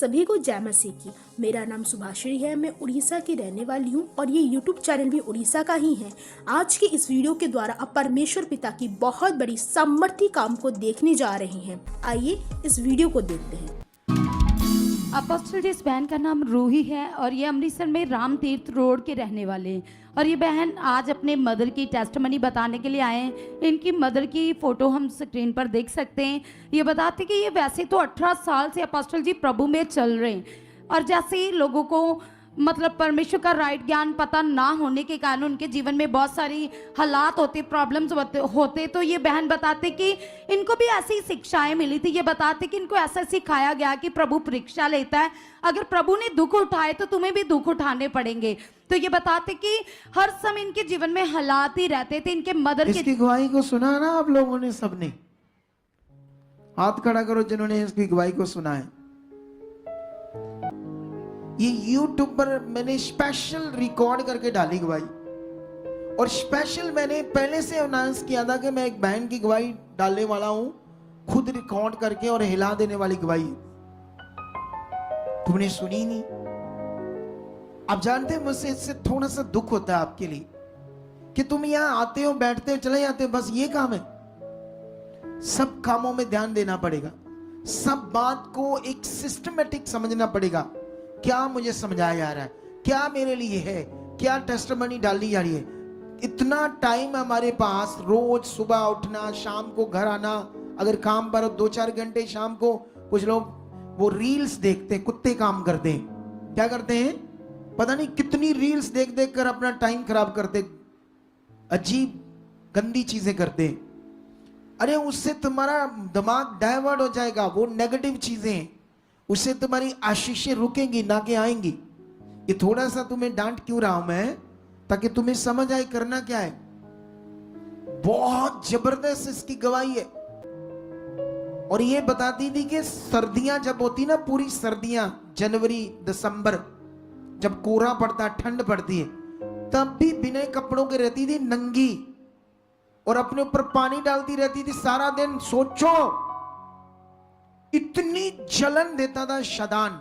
सभी को जय मसीह की। मेरा नाम सुभाश्री है, मैं उड़ीसा की रहने वाली हूँ और ये यूट्यूब चैनल भी उड़ीसा का ही है। आज की इस वीडियो के द्वारा आप परमेश्वर पिता की बहुत बड़ी सामर्थ्य काम को देखने जा रहे हैं। आइए इस वीडियो को देखते हैं। अपोस्टल जी, इस बहन का नाम रूही है और ये अमृतसर में राम तीर्थ रोड के रहने वाले हैं। और ये बहन आज अपने मदर की टेस्टमनी बताने के लिए आए हैं। इनकी मदर की फ़ोटो हम स्क्रीन पर देख सकते हैं। ये बताते कि ये वैसे तो 18 साल से अपोस्टल जी प्रभु में चल रहे हैं, और जैसे ही लोगों को मतलब परमेश्वर का राइट ज्ञान पता ना होने के कारण उनके जीवन में बहुत सारी हालात होते, प्रॉब्लम्स होते, तो ये बहन बताते कि इनको भी ऐसी शिक्षाएं मिली थी। ये बताते कि इनको ऐसा सिखाया गया कि प्रभु परीक्षा लेता है, अगर प्रभु ने दुख उठाए तो तुम्हें भी दुख उठाने पड़ेंगे। तो ये बताते कि हर समय इनके जीवन में हालात ही रहते थे। इनके मदर इसकी गवाही को सुना ना आप लोगों ने? सबने हाथ खड़ा करो जिन्होंने इसकी गवाही को सुना है। ये YouTube पर मैंने स्पेशल रिकॉर्ड करके डाली गवाही, और स्पेशल मैंने पहले से अनाउंस किया था कि मैं एक बहन की गवाही डालने वाला हूं, खुद रिकॉर्ड करके और हिला देने वाली गवाही। तुमने सुनी नहीं? आप जानते हैं मुझसे इससे थोड़ा सा दुख होता है आपके लिए कि तुम यहां आते हो, बैठते हो, चले जाते हो, बस ये काम है। सब कामों में ध्यान देना पड़ेगा, सब बात को एक सिस्टमेटिक समझना पड़ेगा। क्या मुझे समझाया जा रहा है, क्या मेरे लिए है, क्या टेस्टमनी डालनी जा रही है। इतना टाइम हमारे पास, रोज सुबह उठना, शाम को घर आना, अगर काम पर 2-4 घंटे शाम को, कुछ लोग वो रील्स देखते, कुत्ते काम करते हैं। क्या करते हैं पता नहीं, कितनी रील्स देख देख कर अपना टाइम खराब करते, अजीब गंदी चीजें करते हैं। अरे उससे तुम्हारा दिमाग डाइवर्ट हो जाएगा, वो नेगेटिव चीजें, उससे तुम्हारी आशीषें रुकेंगी ना कि आएंगी। ये थोड़ा सा तुम्हें डांट क्यों रहा हूं मैं, ताकि तुम्हें समझ आए करना क्या है। बहुत जबरदस्त इसकी गवाही है। और ये बताती थी कि सर्दियां जब होती ना, पूरी सर्दियां, जनवरी दिसंबर, जब कोहरा पड़ता, ठंड पड़ती है, तब भी बिना कपड़ों के रहती थी, नंगी, और अपने ऊपर पानी डालती रहती थी सारा दिन। सोचो, इतनी जलन देता था शैतान।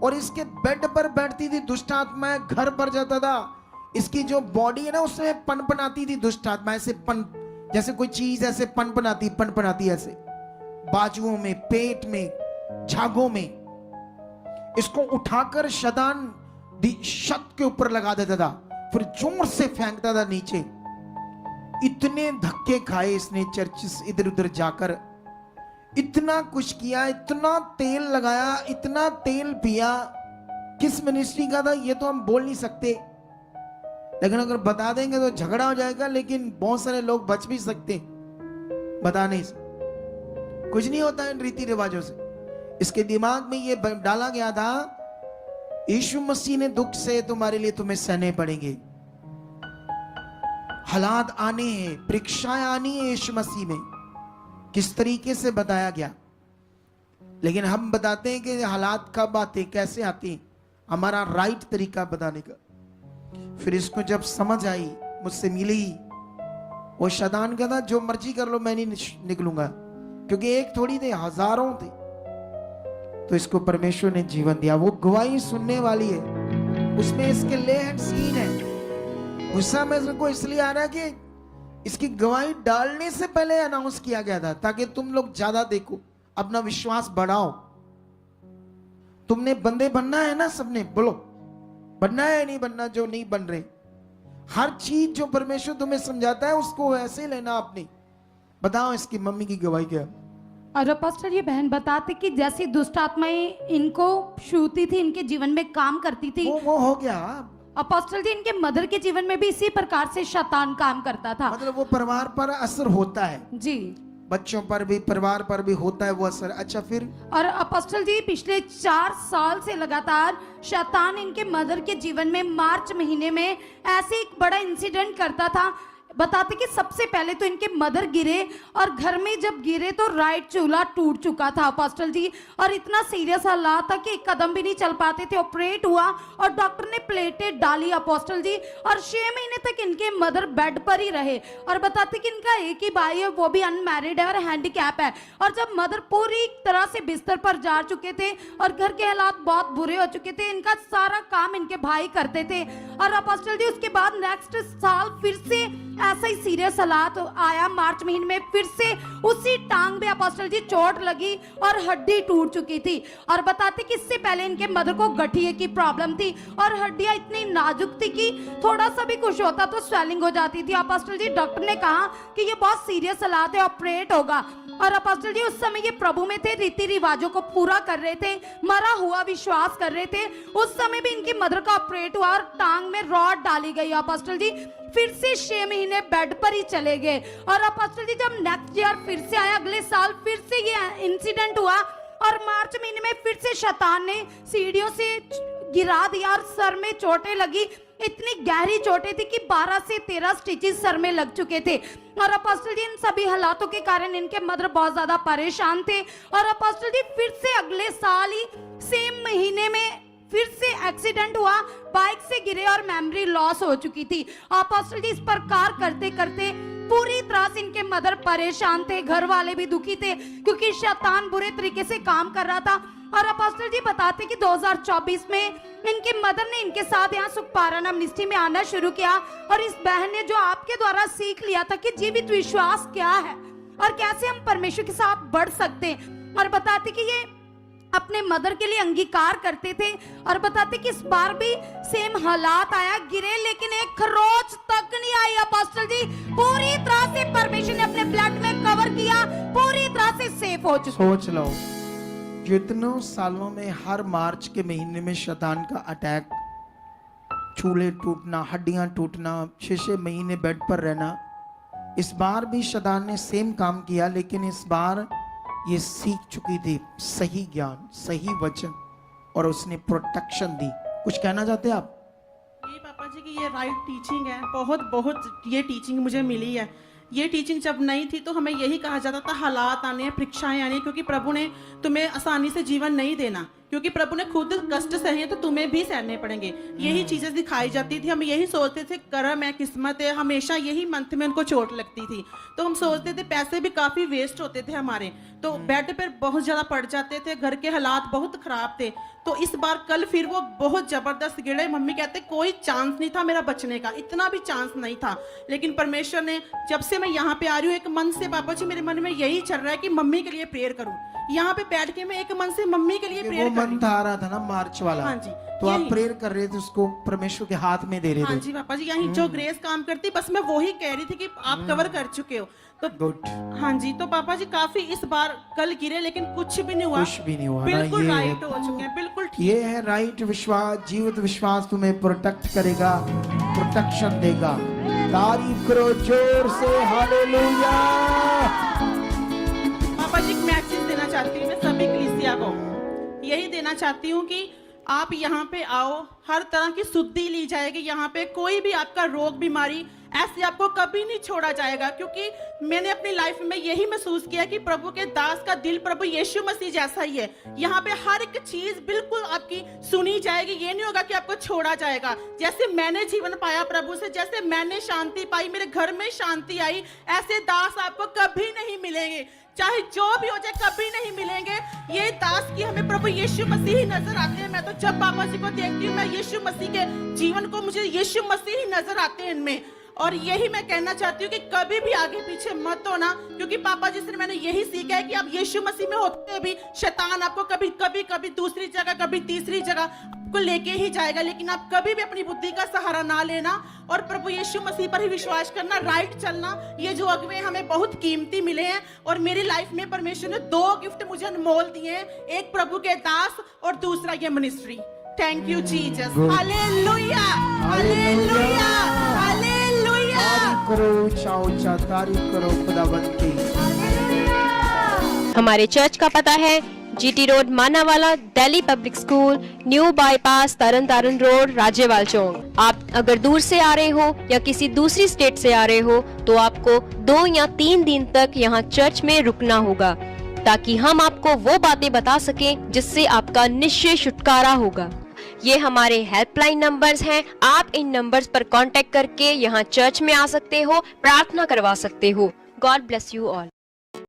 और इसके बेड पर बैठती थी दुष्ट आत्माएं, घर पर जाता था, इसकी जो बॉडी है ना उसमें पनपनाती थी दुष्ट आत्मा, ऐसे जैसे कोई चीज ऐसे पनपनाती ऐसे, बाजुओं में, पेट में, झागों में। इसको उठाकर शैतान छत के ऊपर लगा देता था, फिर जोर से फेंकता था नीचे। इतने धक्के खाए इसने चर्च इधर उधर जाकर, इतना कुछ किया, इतना तेल लगाया, इतना तेल पिया। किस मिनिस्ट्री का था ये तो हम बोल नहीं सकते, लेकिन अगर बता देंगे तो झगड़ा हो जाएगा। लेकिन बहुत सारे लोग बच भी सकते बताने से, कुछ नहीं होता इन रीति रिवाजों से। इसके दिमाग में ये डाला गया था, यीशु मसीह ने दुख से तुम्हारे लिए तुम्हें सहने पड़ेंगे, हालात आने हैं, परीक्षाएं आनी है यीशु मसीह में। किस तरीके से बताया गया, लेकिन हम बताते हैं कि हालात कब आते, कैसे आते, हमारा राइट तरीका बताने का। फिर इसको जब समझ आई, मुझसे मिली, वो शैतान कहता जो मर्जी कर लो, मैं नहीं निकलूंगा, क्योंकि एक थोड़ी थे, हजारों थे। तो इसको परमेश्वर ने जीवन दिया। वो गवाही सुनने वाली है, उसमें इसके ले हैंड सीन है। गुस्सा में को इसलिए आ रहा है कि इसकी गवाही डालने से पहले अनाउंस किया गया था, ताकि तुम लोग ज्यादा देखो, अपना विश्वास बढ़ाओ। तुमने बंदे बनना है ना, सबने बोलो बनना है, नहीं बनना जो नहीं बन रहे। हर चीज जो परमेश्वर तुम्हें समझाता है उसको वैसे लेना अपनी। बताओ इसकी मम्मी की गवाही क्या। और पास्टर, ये बहन बताते कि जैसी दुष्ट आत्माएं इनको छूती थी, इनके जीवन में काम करती थी, वो हो गया। अपोस्टल जी, इनके मदर के जीवन में भी इसी प्रकार से शैतान काम करता था। मतलब वो परिवार पर असर होता है जी, बच्चों पर भी, परिवार पर भी होता है वो असर। अच्छा फिर? और अपोस्टल जी, पिछले 4 साल से लगातार शैतान इनके मदर के जीवन में मार्च महीने में ऐसे एक बड़ा इंसिडेंट करता था। बताते कि सबसे पहले तो इनके मदर गिरे, और घर में जब गिरे तो राइट चूल्हा टूट चुका था अपोस्टल जी, और इतना सीरियस हालात था कि एक कदम भी नहीं चल पाते थे। ऑपरेट हुआ और डॉक्टर ने प्लेटें डाली अपोस्टल जी, और 6 महीने तक इनके मदर बेड पर ही रहे। और बताते कि इनका एक ही भाई है, वो भी अनमैरिड है और हैंडीकैप है। और जब मदर पूरी तरह से बिस्तर पर जा चुके थे और घर के हालात बहुत बुरे हो चुके थे। इनका सारा काम इनके भाई करते थे। और अपोस्टल जी उसके बाद नेक्स्ट साल फिर से ऐसा ही सीरियस हालात आया। मार्च महीने में फिर से उसी टांग में अपोस्टल जी चोट लगी और हड्डी टूट चुकी थी। और बताते कि इससे पहले इनके मदर को गठिए की प्रॉब्लम थी और हड्डियां इतनी नाजुक थी कि थोड़ा सा भी कुछ होता तो स्वेलिंग हो जाती थी। अपोस्टल जी डॉक्टर ने कहा कि ये बहुत सीरियस हालात है, ऑपरेट होगा। और अपोस्टल जी उस समय ये प्रभु में थे, रीति रिवाजों को पूरा कर रहे थे, मरा हुआ विश्वास कर रहे थे। उस समय भी इनकी मदर का ऑपरेट हुआ और टांग में रॉड डाली गई। अपोस्टल जी फिर से 6 महीने बेड पर ही चले गए। और अपोस्टल जी जब नेक्स्ट ईयर फिर से आया, अगले साल फिर से ये इंसिडेंट हुआ और मार्च महीने में फिर से शैतान ने सीढ़ियों से गिरा दिया और सर में चोटें लगी। इतनी गहरी चोटें थी कि 12 से 13 स्टिचेस सर में लग चुके थे। और अपोस्टल जी इन सभी हालातों के कारण इनके मदर बहुत ज्यादा परेशान थे। और अपोस्टल जी फिर से अगले साल ही सेम महीने में फिर से एक्सीडेंट हुआ, बाइक से गिरे और मेमोरी लॉस हो चुकी थी। अपोस्टल जी इस प्रकार करते करते पूरी तरह से इनके मदर परेशान थे, घर वाले भी दुखी थे क्योंकि शैतान बुरे तरीके से काम कर रहा था। और अपोस्टल जी बताते कि 2024 में इनके मदर ने इनके साथ यहाँ सुखपारायण मिनिस्ट्री में आना शुरू किया। और इस बहन ने जो आपके द्वारा सीख लिया था कि जीवित विश्वास क्या है और कैसे हम परमेश्वर के साथ बढ़ सकते हैं। और बताते कि ये अपने मदर के लिए अंगीकार करते थे। और बताते कि इस बार भी सेम हालात आया, गिरे लेकिन एक खरोच तक नहीं आई। अपोस्टल जी पूरी तरह से परमेश्वर ने अपने ब्लड में कवर किया, पूरी तरह से सेफ हो चुके। सोच लो जितनों सालों में हर मार्च के महीने में शैतान का अटैक, चूल्हे टूटना, हड्डियां टूटना, 6 महीने बेड पर रहना, इस बार भी शैतान ने सेम काम किया। लेकिन इस बार ये सीख चुकी थी सही ज्ञान, सही वचन और उसने प्रोटेक्शन दी। कुछ कहना चाहते हैं आप? ये पापा जी की ये राइट टीचिंग है, बहुत ये टीचिंग मुझे मिली है। ये टीचिंग जब नहीं थी तो हमें यही कहा जाता था हालात आने हैं, परीक्षाएं आनी, क्योंकि प्रभु ने तुम्हें आसानी से जीवन नहीं देना, क्योंकि प्रभु ने खुद कष्ट सहे तो तुम्हें भी सहने पड़ेंगे। यही चीजें दिखाई जाती थी। हम यही सोचते थे कर्म है, किस्मत है, हमेशा यही मंथ में उनको चोट लगती थी। तो हम सोचते थे पैसे भी काफी वेस्ट होते थे हमारे, तो बेड पर बहुत ज्यादा पड़ जाते थे, घर के हालात बहुत खराब थे। तो इस बार कल फिर वो बहुत जबरदस्त गिरे। मम्मी कहते कोई चांस नहीं था मेरा बचने का, इतना भी चांस नहीं था। लेकिन परमेश्वर ने, जब से मैं यहाँ पे आ रही हूँ, एक मन से पापा जी मेरे मन में यही चल रहा है कि मम्मी के लिए प्रेयर करूँ। यहाँ पे बैठ के मैं एक मन से मम्मी के लिए प्रेयर कर रही हूँ। आ रहा था ना मार्च वाला। हाँ जी, तो आप प्रेयर कर रहे थे, उसको परमेश्वर के हाथ में दे रहे थे। हाँ जी पापा जी, यही जो ग्रेस काम करती, बस मैं वही कह रही थी कि आप कवर कर चुके हो। तो गुड। हाँ जी, तो पापा जी काफी इस बार कल गिरे लेकिन कुछ भी नहीं हुआ, कुछ भी नहीं हुआ, बिल्कुल ना, राइट हो चुके हैं, बिल्कुल ठीक। ये है राइट विश्वास। जीवित विश्वास तुम्हें प्रोटेक्ट करेगा, प्रोटेक्शन देगा। तारीफ करो जोर से, हालेलुया। पापा जी एक मैसेज देना चाहती हूँ मैं सभी कलीसिया को, यही देना चाहती हूँ कि आप यहाँ पे आओ, हर तरह की शुद्धि ली जाएगी। यहाँ पे कोई भी आपका रोग बीमारी ऐसे आपको कभी नहीं छोड़ा जाएगा, क्योंकि मैंने अपनी लाइफ में यही महसूस किया कि प्रभु के दास का दिल प्रभु यीशु मसीह जैसा ही है। यहाँ पे हर एक चीज बिल्कुल आपकी सुनी जाएगी। ये नहीं होगा कि आपको छोड़ा जाएगा। जैसे मैंने जीवन पाया प्रभु से, जैसे मैंने शांति पाई, मेरे घर में शांति आई, ऐसे दास आपको कभी नहीं मिलेंगे। चाहे जो भी हो जाए, कभी नहीं मिलेंगे। ये दास की हमें प्रभु यीशु मसीह ही नजर आते हैं। मैं तो जब बाबा जी को देखती हूँ, मैं यीशु मसीह के जीवन को, मुझे यीशु मसीह ही नजर आते हैं इनमें। और यही मैं कहना चाहती हूँ कि कभी भी आगे पीछे मत होना, क्योंकि पापा जी से मैंने यही सीखा है कि आप यीशु मसीह में होते भी शैतान आपको कभी दूसरी जगह, कभी तीसरी जगह आपको लेके ही जाएगा। लेकिन आप कभी भी अपनी बुद्धि का सहारा ना लेना और प्रभु यीशु मसीह पर ही विश्वास करना, राइट चलना। ये जो अगवे हमें बहुत कीमती मिले हैं और मेरी लाइफ में परमेश्वर ने 2 गिफ्ट मुझे अनमोल दिए हैं, एक प्रभु के दास और दूसरा ये ministry. Thank you Jesus, hallelujah, hallelujah, hallelujah. करो ऊंचा ऊंचा तारीफ करो खुदावंद की। हमारे चर्च का पता है GT road Manawala, Delhi public school, new bypass, Tarn Taran road, राज्यवाल चौक। आप अगर दूर से आ रहे हो या किसी दूसरी स्टेट से आ रहे हो तो आपको 2 या 3 दिन तक यहाँ चर्च में रुकना होगा, ताकि हम आपको वो बातें बता सकें जिससे आपका निश्चय छुटकारा होगा। ये हमारे हेल्पलाइन नंबर्स हैं। आप इन नंबर्स पर कांटेक्ट करके यहाँ चर्च में आ सकते हो, प्रार्थना करवा सकते हो। God bless you all.